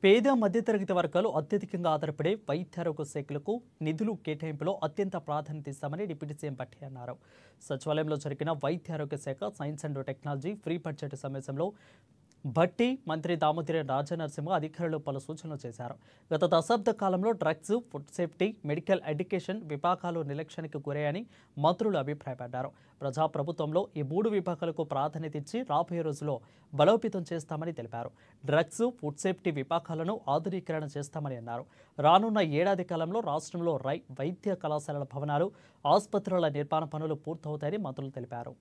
పేద మధ్యతరగతి వర్గాలు అత్యధికంగా ఆధారపడే వైద్యారోగ్య శాఖలకు నిధులు కేటాయింపులో అత్యంత ప్రాధాన్యత ఇస్తామని డిప్యూటీ సీఎం భట్టి అన్నారు. సచివాలయంలో జరిగిన వైద్యారోగ్య శాఖ science and technology free budget సమావేశంలో భట్టి, మంత్రి దామోదర రాజనరసింహ అధికారులు పలు సూచనలు చేశారు. గత దశాబ్ద కాలంలో drugs, food safety, medical education విభాగాలు నిర్లక్ష్యానికి గురయ్యాయని మంత్రులు అభిప్రాయపడ్డారు. ప్రజాప్రభుత్వంలో ఈ 3 విభాగాలకు ప్రాధాన్యత ఇచ్చి రాబోయే రోజుల్లో బలోపేతం చేస్తామని తెలిపారు. డ్రగ్స్, ఫుడ్ సేఫ్టీ విభాగాలను ఆధునీకరణ చేస్తామని అన్నారు. రానున్న ఏడాది కాలంలో రాష్ట్రంలో వైద్య కళాశాలల భవనాలు, ఆసుపత్రుల నిర్మాణ పనులు పూర్తవుతాయని మంత్రులు తెలిపారు.